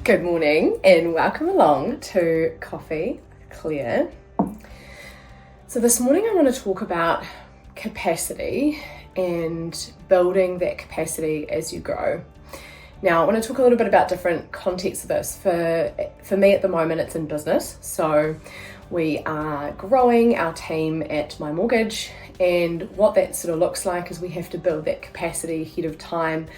Good morning and welcome along to Coffee with Claire. So this morning I want to talk about capacity and building that capacity as you grow. Now I want to talk a little bit about different contexts of this. For me at the moment it's in business. So we are growing our team at My Mortgage, and what that sort of looks like is we have to build that capacity ahead of time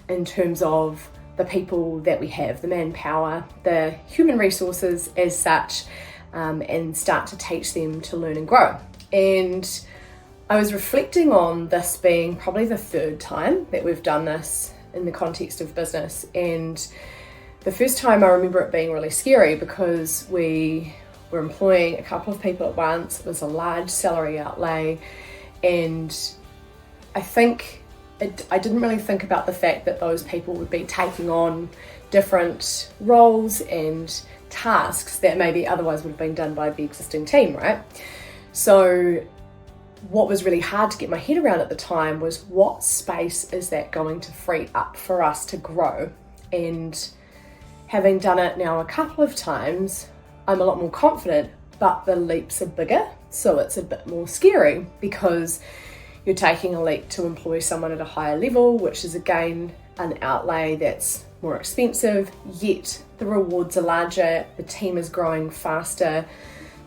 in terms of the people that we have, the manpower, the human resources as such, and start to teach them to learn and grow. And I was reflecting on this being probably the third time that we've done this in the context of business. And the first time I remember it being really scary because we were employing a couple of people at once. It was a large salary outlay, and I didn't really think about the fact that those people would be taking on different roles and tasks that maybe otherwise would have been done by the existing team, right? So what was really hard to get my head around at the time was what space is that going to free up for us to grow? And having done it now a couple of times, I'm a lot more confident, but the leaps are bigger, so it's a bit more scary because you're taking a leap to employ someone at a higher level, which is again an outlay that's more expensive, yet the rewards are larger, the team is growing faster,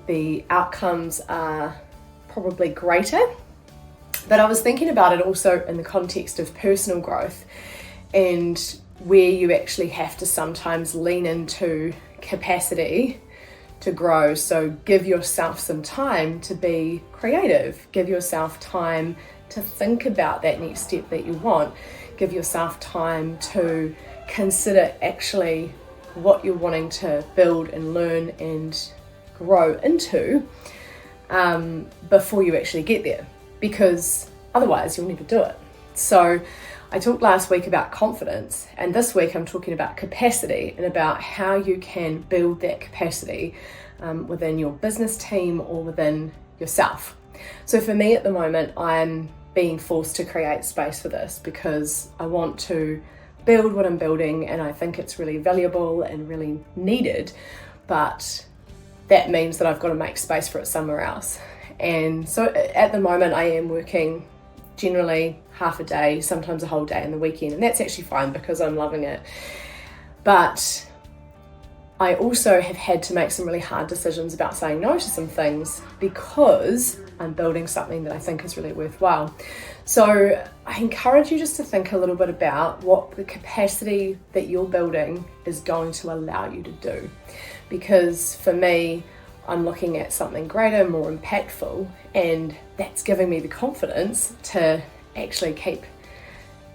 the outcomes are probably greater. But I was thinking about it also in the context of personal growth and where you actually have to sometimes lean into capacity to grow. So give yourself some time to be creative, give yourself time to think about that next step that you want, give yourself time to consider actually what you're wanting to build and learn and grow into before you actually get there, because otherwise you'll never do it. So I talked last week about confidence, and this week I'm talking about capacity and about how you can build that capacity within your business team or within yourself. So for me at the moment, I'm being forced to create space for this because I want to build what I'm building and I think it's really valuable and really needed, but that means that I've got to make space for it somewhere else. And so at the moment I am working generally half a day, sometimes a whole day in the weekend, and that's actually fine because I'm loving it. But I also have had to make some really hard decisions about saying no to some things because I'm building something that I think is really worthwhile. So I encourage you just to think a little bit about what the capacity that you're building is going to allow you to do. Because for me, I'm looking at something greater, more impactful, and that's giving me the confidence to actually keep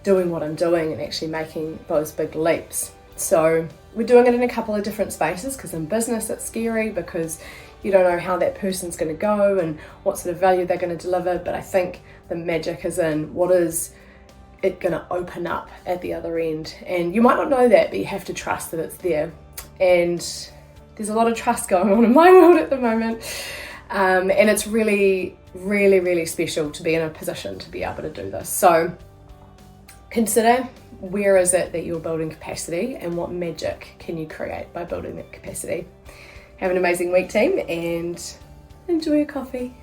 doing what I'm doing and actually making those big leaps. So we're doing it in a couple of different spaces because in business it's scary because you don't know how that person's going to go and what sort of value they're going to deliver, but I think the magic is in what is it going to open up at the other end. And you might not know that, but you have to trust that it's there. And there's a lot of trust going on in my world at the moment. And it's really, really, really special to be in a position to be able to do this. So consider where is it that you're building capacity and what magic can you create by building that capacity. Have an amazing week, team, and enjoy your coffee.